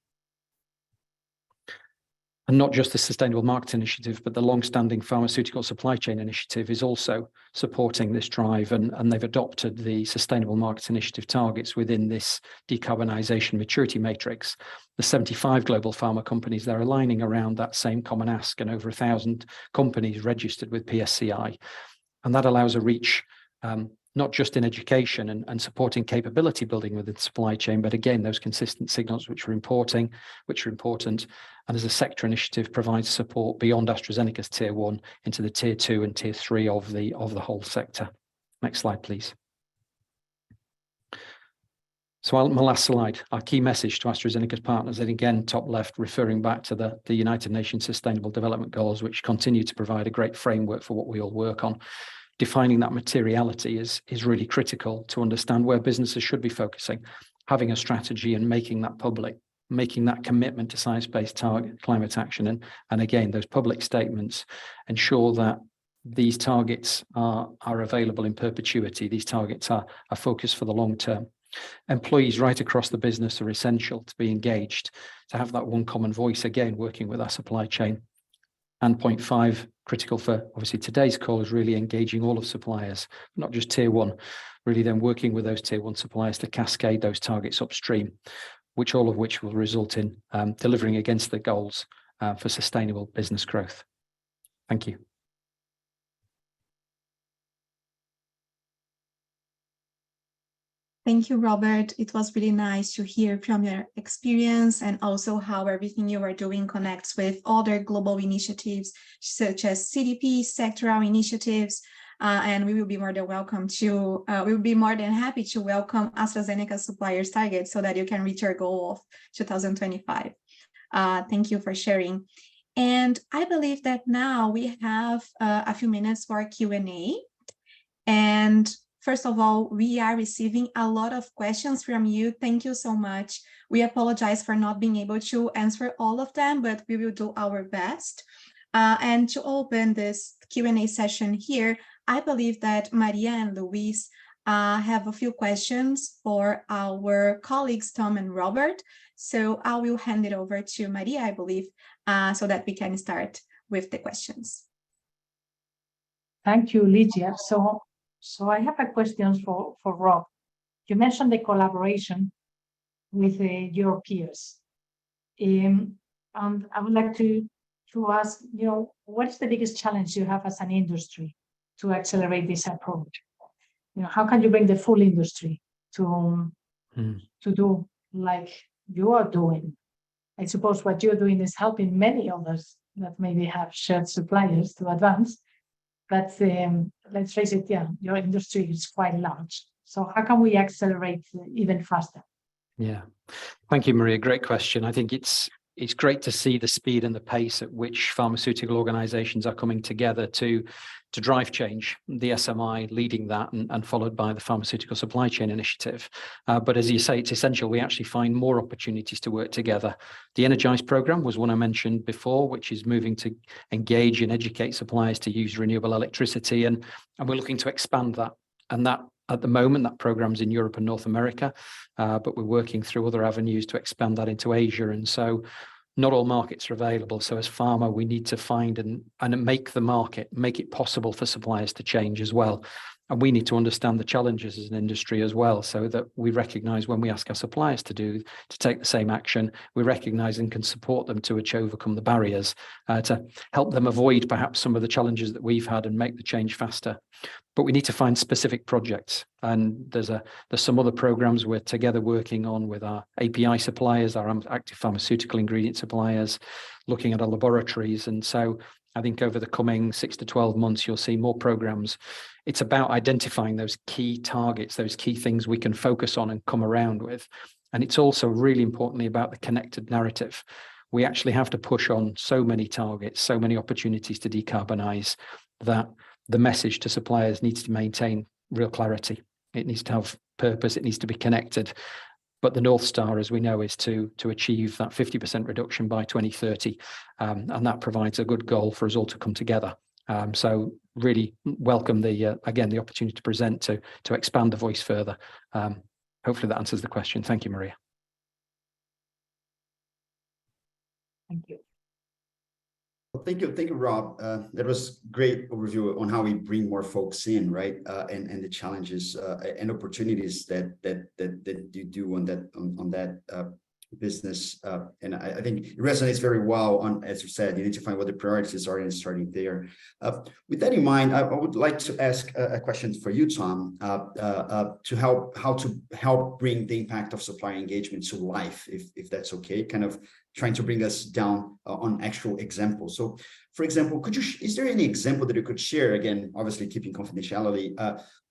And not just the Sustainable Market Initiative, but the long-standing Pharmaceutical Supply Chain Initiative is also supporting this drive, and they've adopted the Sustainable Market Initiative targets within this decarbonisation maturity matrix. The 75 global pharma companies, they're aligning around that same common ask, and over 1,000 companies registered with PSCI. And that allows a reach, not just in education and supporting capability building within the supply chain, but again, those consistent signals which are important, and as a sector initiative provides support beyond AstraZeneca's tier 1 into the tier 2 and tier 3 of the whole sector. Next slide, please. So my last slide, our key message to AstraZeneca's partners, and again, top left, referring back to the United Nations Sustainable Development Goals, which continue to provide a great framework for what we all work on. Defining that materiality is really critical to understand where businesses should be focusing, having a strategy and making that public, making that commitment to science-based target climate action. And again, those public statements ensure that these targets are available in perpetuity. These targets are focused for the long term. Employees right across the business are essential to be engaged, to have that one common voice, again, working with our supply chain. And point 5, critical for obviously today's call, is really engaging all of suppliers, not just tier 1, really then working with those tier 1 suppliers to cascade those targets upstream, all of which will result in delivering against the goals for sustainable business growth. Thank you. Thank you, Robert. It was really nice to hear from your experience and also how everything you are doing connects with other global initiatives, such as CDP, sectoral initiatives, and we will be more than we will be more than happy to welcome AstraZeneca suppliers target so that you can reach your goal of 2025. Thank you for sharing. And I believe that now we have a few minutes for Q&A. And first of all, we are receiving a lot of questions from you. Thank you so much. We apologize for not being able to answer all of them, but we will do our best. And to open this Q&A session here, I believe that Maria and Luis have a few questions for our colleagues, Tom and Robert. So I will hand it over to Maria, I believe, so that we can start with the questions. Thank you, Lydia. So I have a question for Rob. You mentioned the collaboration with your peers. And I would like to ask, what is the biggest challenge you have as an industry to accelerate this approach? How can you bring the full industry to do like you are doing? I suppose what you're doing is helping many others that maybe have shared suppliers to advance. But let's face it, your industry is quite large. So how can we accelerate even faster? Yeah, thank you, Maria. Great question. I think it's great to see the speed and the pace at which pharmaceutical organizations are coming together to drive change, the SMI leading that and followed by the Pharmaceutical Supply Chain Initiative. But as you say, it's essential we actually find more opportunities to work together. The Energize program was one I mentioned before, which is moving to engage and educate suppliers to use renewable electricity. And we're looking to expand that. And that at the moment, that program's in Europe and North America, but we're working through other avenues to expand that into Asia. And so not all markets are available. So as pharma, we need to find and make the market, make it possible for suppliers to change as well. And we need to understand the challenges as an industry as well, so that we recognize when we ask our suppliers to take the same action, we recognize and can support them to overcome the barriers, to help them avoid perhaps some of the challenges that we've had and make the change faster. But we need to find specific projects. And there's some other programs we're together working on with our API suppliers, our active pharmaceutical ingredient suppliers, looking at our laboratories. And so I think over the coming 6 to 12 months, you'll see more programs. It's about identifying those key targets, those key things we can focus on and come around with. And it's also really importantly about the connected narrative. We actually have to push on so many targets, so many opportunities to decarbonize, that the message to suppliers needs to maintain real clarity. It needs to have purpose. It needs to be connected. But the North Star, as we know, is to achieve that 50% reduction by 2030. And that provides a good goal for us all to come together. So really welcome again, the opportunity to present, to expand the voice further. Hopefully that answers the question. Thank you, Maria. Thank you. Well, thank you, Rob. That was great overview on how we bring more folks in, right? And the challenges and opportunities that you do on that business. And I think it resonates very well on, as you said, you need to find what the priorities are and starting there. With that in mind, I would like to ask a question for you, Tom, to help bring the impact of supplier engagement to life, if that's okay, kind of trying to bring us down on actual examples. So, for example, is there any example that you could share, again, obviously keeping confidentiality,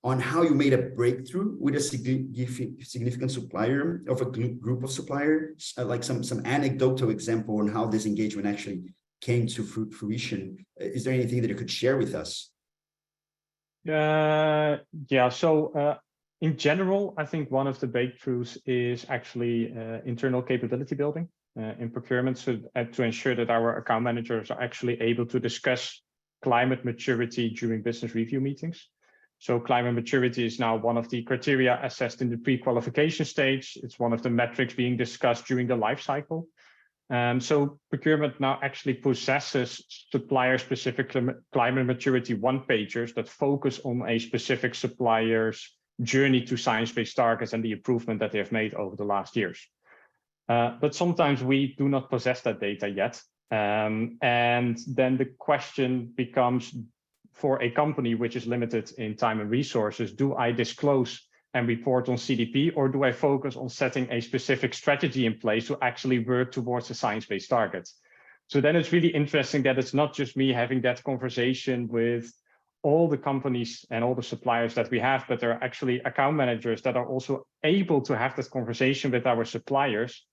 on how you made a breakthrough with a significant supplier of a group of suppliers, like some anecdotal example on how this engagement actually came to fruition? Is there anything that you could share with us? Yeah, so in general, I think one of the breakthroughs is actually internal capability building in procurement, so to ensure that our account managers are actually able to discuss climate maturity during business review meetings. So climate maturity is now one of the criteria assessed in the pre-qualification stage. It's one of the metrics being discussed during the life cycle. So procurement now actually possesses supplier-specific climate maturity one-pagers that focus on a specific supplier's journey to science-based targets and the improvement that they have made over the last years. But sometimes we do not possess that data yet. And then the question becomes, for a company which is limited in time and resources, do I disclose and report on CDP, or do I focus on setting a specific strategy in place to actually work towards a science-based target? So then it's really interesting that it's not just me having that conversation with all the companies and all the suppliers that we have, but there are actually account managers that are also able to have this conversation with our suppliers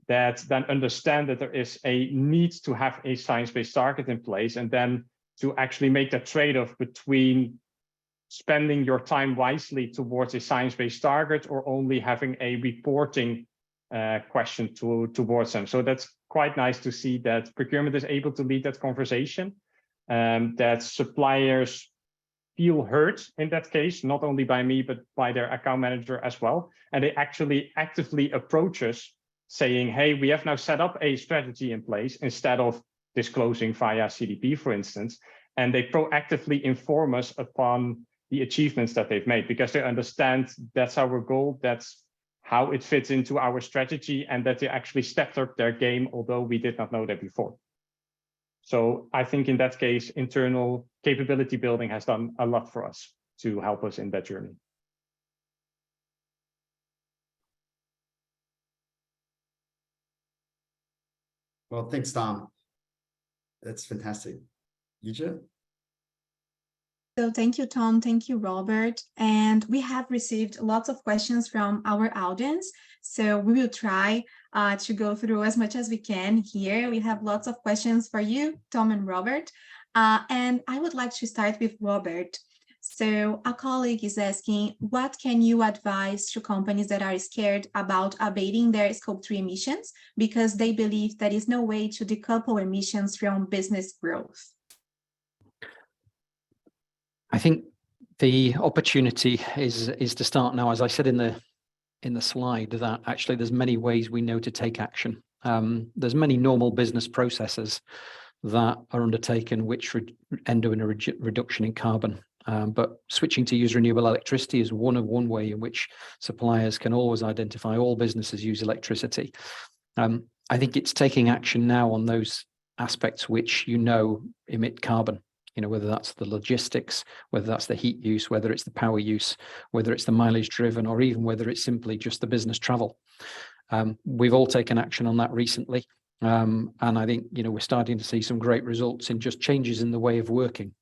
that then understand that there is a need to have a science-based target in place, and then to actually make that trade-off between spending your time wisely towards a science-based target or only having a reporting question towards them. So that's quite nice to see that procurement is able to lead that conversation, that suppliers feel heard in that case, not only by me, but by their account manager as well. And they actually actively approach us saying, hey, we have now set up a strategy in place instead of disclosing via CDP, for instance, and they proactively inform us upon the achievements that they've made, because they understand that's our goal, that's how it fits into our strategy, and that they actually stepped up their game, although we did not know that before. So I think in that case, internal capability building has done a lot for us to help us in that journey. Well, thanks, Tom. That's fantastic. Ligia? So thank you, Tom. Thank you, Robert. And we have received lots of questions from our audience. So we will try to go through as much as we can here. We have lots of questions for you, Tom and Robert. And I would like to start with Robert. So a colleague is asking, what can you advise to companies that are scared about abating their Scope 3 emissions because they believe there is no way to decouple emissions from business growth? I think the opportunity is to start now. As I said in the slide, that actually there's many ways we know to take action. There's many normal business processes that are undertaken which end in a reduction in carbon. But switching to use renewable electricity is one way in which suppliers can always identify all businesses use electricity. I think it's taking action now on those aspects which emit carbon. Whether that's the logistics, whether that's the heat use, whether it's the power use, whether it's the mileage driven, or even whether it's simply just the business travel. We've all taken action on that recently. And I think, we're starting to see some great results in just changes in the way of working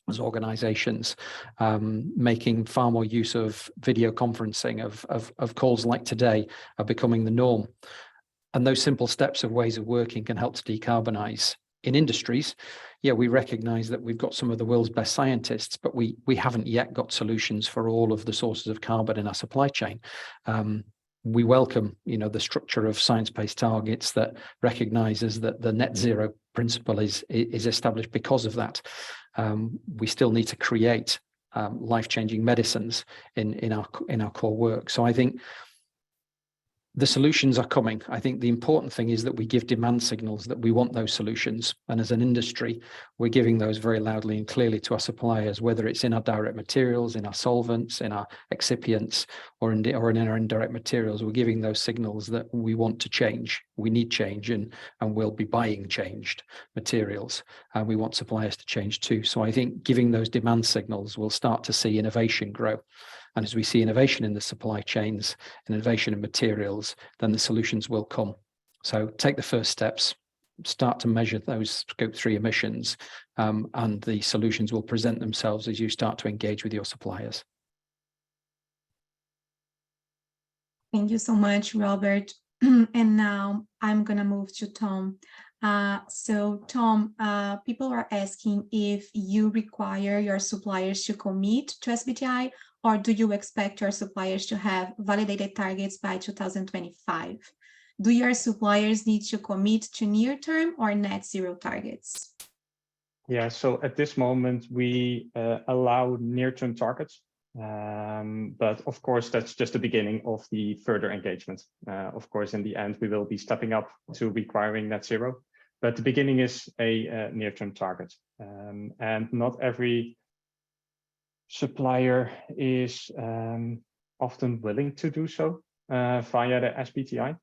as organizations, making far more use of video conferencing, of calls like today are becoming the norm. And those simple steps of ways of working can help to decarbonize. In industries, we recognize that we've got some of the world's best scientists, but we haven't yet got solutions for all of the sources of carbon in our supply chain. We welcome, the structure of science-based targets that recognizes that the net zero principle is established because of that. We still need to create life-changing medicines in our core work. So I think the solutions are coming. I think the important thing is that we give demand signals that we want those solutions. And as an industry, we're giving those very loudly and clearly to our suppliers, whether it's in our direct materials, in our solvents, in our excipients, or in our indirect materials. We're giving those signals that we want to change. We need change, and we'll be buying changed materials. And we want suppliers to change too. So I think giving those demand signals, we'll start to see innovation grow. And as we see innovation in the supply chains and innovation in materials, then the solutions will come. So take the first steps, start to measure those Scope 3 emissions, and the solutions will present themselves as you start to engage with your suppliers. Thank you so much, Robert. And now I'm going to move to Tom. So Tom, people are asking if you require your suppliers to commit to SBTi, or do you expect your suppliers to have validated targets by 2025? Do your suppliers need to commit to near-term or net zero targets? Yeah, so at this moment, we allow near-term targets. But of course, that's just the beginning of the further engagement. Of course, in the end, we will be stepping up to requiring net zero. But the beginning is a near-term target. And not every supplier is often willing to do so via the SBTi.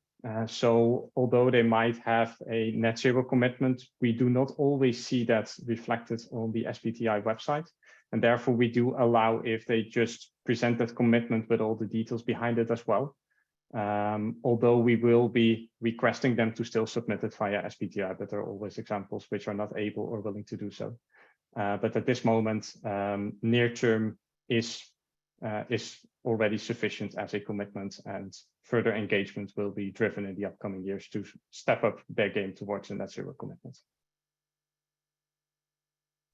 So although they might have a net zero commitment, we do not always see that reflected on the SBTi website. And therefore, we do allow if they just present that commitment with all the details behind it as well. Although we will be requesting them to still submit it via SBTi, but there are always examples which are not able or willing to do so. But at this moment, near term is already sufficient as a commitment, and further engagement will be driven in the upcoming years to step up their game towards a net zero commitment.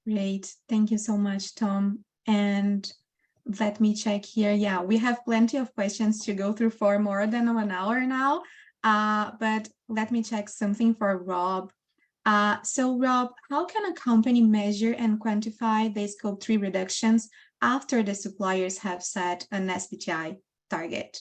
Great. Thank you so much, Tom. And let me check here. Yeah, we have plenty of questions to go through for more than 1 hour now. But let me check something for Rob. So Rob, how can a company measure and quantify the Scope 3 reductions after the suppliers have set an SBTi target?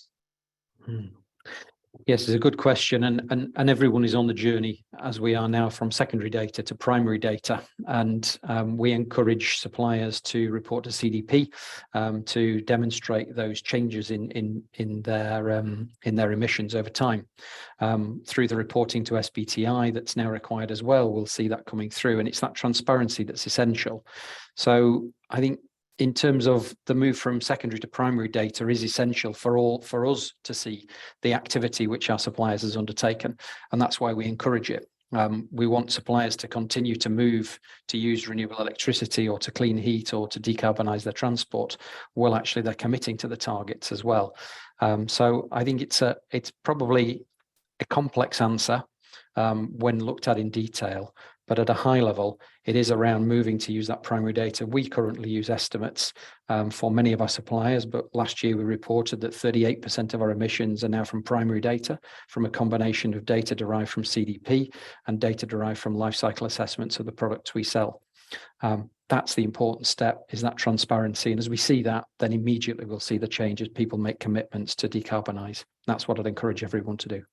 Yes, it's a good question, and everyone is on the journey as we are now from secondary data to primary data, and we encourage suppliers to report to CDP to demonstrate those changes in their emissions over time. Through the reporting to SBTi that's now required as well, we'll see that coming through, and it's that transparency that's essential. So I think in terms of the move from secondary to primary data is essential for us to see the activity which our suppliers has undertaken, and that's why we encourage it. We want suppliers to continue to move to use renewable electricity or to clean heat or to decarbonize their transport. Well, actually, they're committing to the targets as well. So I think it's probably a complex answer when looked at in detail. But at a high level, it is around moving to use that primary data. We currently use estimates for many of our suppliers, but last year we reported that 38% of our emissions are now from primary data, from a combination of data derived from CDP and data derived from life cycle assessments of the products we sell. That's the important step, is that transparency. And as we see that, then immediately we'll see the change as people make commitments to decarbonize. That's what I'd encourage everyone to do.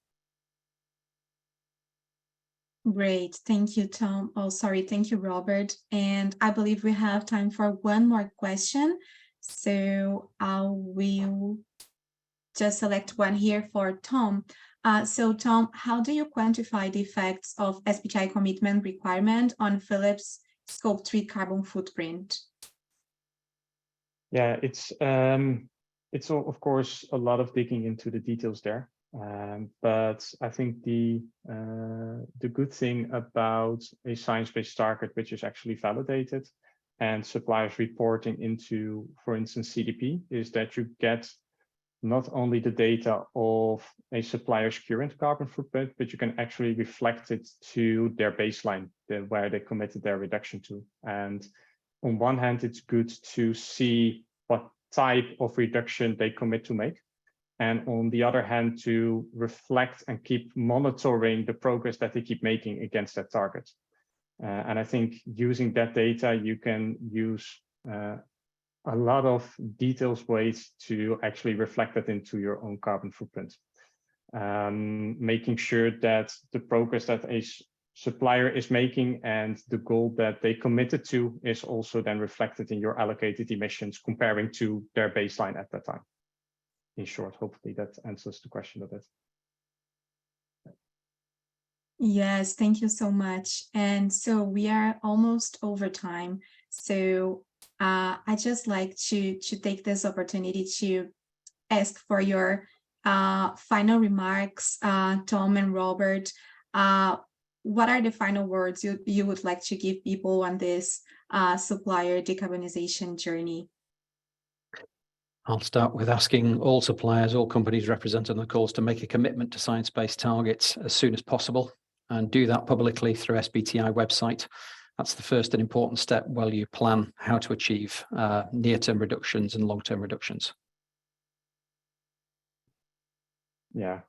Great. Thank you, Tom. Oh, sorry. Thank you, Robert. And I believe we have time for one more question. So I will just select one here for Tom. So Tom, how do you quantify the effects of SBTi commitment requirement on Philips Scope 3 carbon footprint? Yeah, it's of course a lot of digging into the details there. But I think the good thing about a science-based target, which is actually validated, and suppliers reporting into, for instance, CDP, is that you get not only the data of a supplier's current carbon footprint, but you can actually reflect it to their baseline, where they committed their reduction to. And on one hand, it's good to see what type of reduction they commit to make. And on the other hand, to reflect and keep monitoring the progress that they keep making against that target. And I think using that data, you can use a lot of detailed ways to actually reflect that into your own carbon footprint. Making sure that the progress that a supplier is making and the goal that they committed to is also then reflected in your allocated emissions, comparing to their baseline at that time. In short, hopefully that answers the question a bit. Yes, thank you so much. And so we are almost over time. So I just like to take this opportunity to ask for your final remarks, Tom and Robert. What are the final words you would like to give people on this supplier decarbonization journey? I'll start with asking all suppliers, all companies represented on the calls, to make a commitment to science-based targets as soon as possible, and do that publicly through SBTi website. That's the first and important step while you plan how to achieve near-term reductions and long-term reductions. Yeah,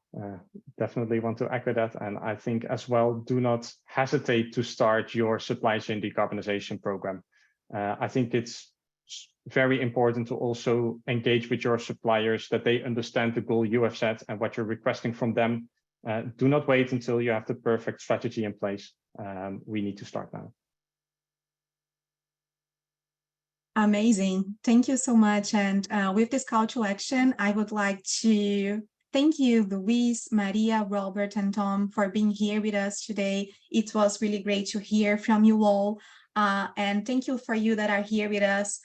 definitely want to echo that. And I think as well, do not hesitate to start your supply chain decarbonization program. I think it's very important to also engage with your suppliers, that they understand the goal you have set and what you're requesting from them. Do not wait until you have the perfect strategy in place. We need to start now. Amazing. Thank you so much. And with this call to action, I would like to thank you, Luis, Maria, Robert, and Tom, for being here with us today. It was really great to hear from you all. And thank you for you that are here with us.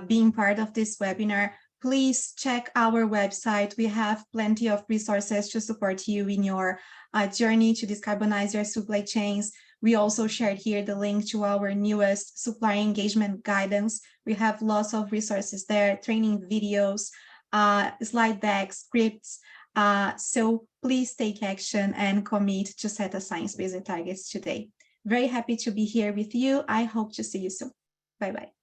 being part of this webinar. Please check our website. We have plenty of resources to support you in your journey to decarbonize your supply chains. We also shared here the link to our newest supplier engagement guidance. We have lots of resources there, training videos, slide decks, scripts. So please take action and commit to set a science-based targets today. Very happy to be here with you. I hope to see you soon. Bye-bye.